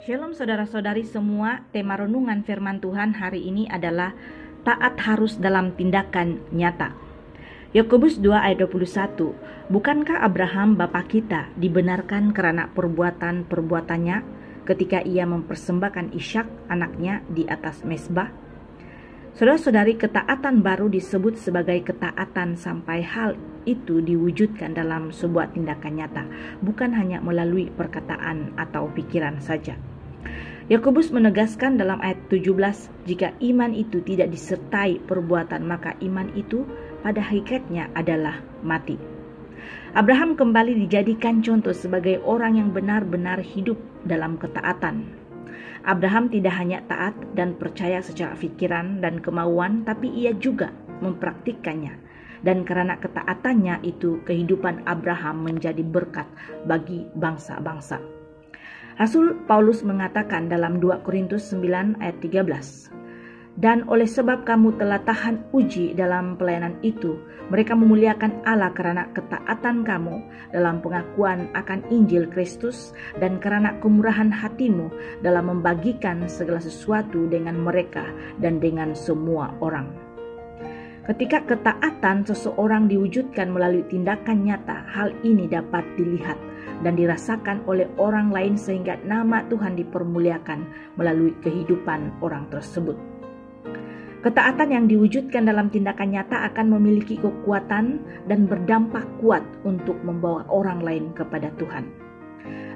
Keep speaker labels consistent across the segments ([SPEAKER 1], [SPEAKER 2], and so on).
[SPEAKER 1] Shalom saudara-saudari semua, tema renungan firman Tuhan hari ini adalah taat harus dalam tindakan nyata. Yakobus 2 ayat 21, bukankah Abraham bapa kita dibenarkan karena perbuatan-perbuatannya ketika ia mempersembahkan Ishak anaknya di atas mezbah? Saudara-saudari, ketaatan baru disebut sebagai ketaatan sampai hal itu diwujudkan dalam sebuah tindakan nyata, bukan hanya melalui perkataan atau pikiran saja. Yakobus menegaskan dalam ayat 17, jika iman itu tidak disertai perbuatan, maka iman itu pada hakikatnya adalah mati. Abraham kembali dijadikan contoh sebagai orang yang benar-benar hidup dalam ketaatan. Abraham tidak hanya taat dan percaya secara pikiran dan kemauan, tapi ia juga mempraktikkannya. Dan karena ketaatannya itu, kehidupan Abraham menjadi berkat bagi bangsa-bangsa. Rasul Paulus mengatakan dalam 2 Korintus 9 ayat 13, dan oleh sebab kamu telah tahan uji dalam pelayanan itu, mereka memuliakan Allah karena ketaatan kamu dalam pengakuan akan Injil Kristus dan karena kemurahan hatimu dalam membagikan segala sesuatu dengan mereka dan dengan semua orang. Ketika ketaatan seseorang diwujudkan melalui tindakan nyata, hal ini dapat dilihat dan dirasakan oleh orang lain sehingga nama Tuhan dipermuliakan melalui kehidupan orang tersebut. Ketaatan yang diwujudkan dalam tindakan nyata akan memiliki kekuatan dan berdampak kuat untuk membawa orang lain kepada Tuhan.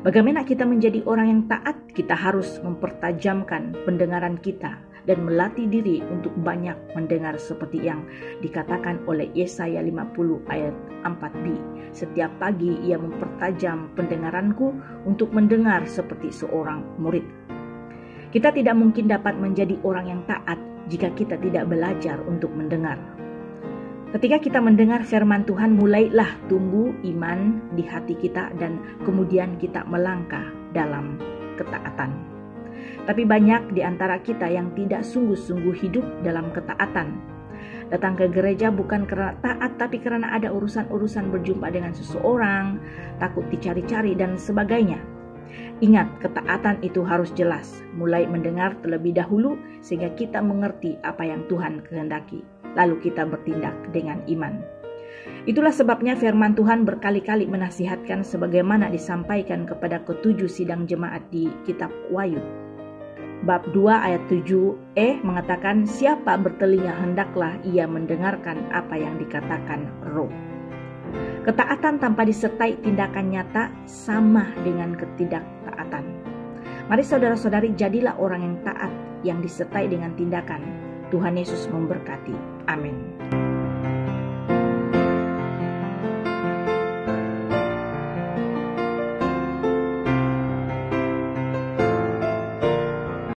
[SPEAKER 1] Bagaimana kita menjadi orang yang taat? Kita harus mempertajamkan pendengaran kita dan melatih diri untuk banyak mendengar seperti yang dikatakan oleh Yesaya 50 ayat 4b. Setiap pagi ia mempertajam pendengaranku untuk mendengar seperti seorang murid. Kita tidak mungkin dapat menjadi orang yang taat jika kita tidak belajar untuk mendengar. Ketika kita mendengar firman Tuhan, mulailah tumbuh iman di hati kita dan kemudian kita melangkah dalam ketaatan. Tapi banyak di antara kita yang tidak sungguh-sungguh hidup dalam ketaatan. Datang ke gereja bukan karena taat, tapi karena ada urusan-urusan berjumpa dengan seseorang, takut dicari-cari dan sebagainya. Ingat, ketaatan itu harus jelas, mulai mendengar terlebih dahulu sehingga kita mengerti apa yang Tuhan kehendaki. Lalu kita bertindak dengan iman. Itulah sebabnya firman Tuhan berkali-kali menasihatkan sebagaimana disampaikan kepada ketujuh sidang jemaat di kitab Wahyu. Bab 2 ayat 7e mengatakan, siapa bertelinga hendaklah ia mendengarkan apa yang dikatakan Roh. Ketaatan tanpa disertai tindakan nyata sama dengan ketidaktaatan. Mari saudara-saudari, jadilah orang yang taat yang disertai dengan tindakan. Tuhan Yesus memberkati. Amin.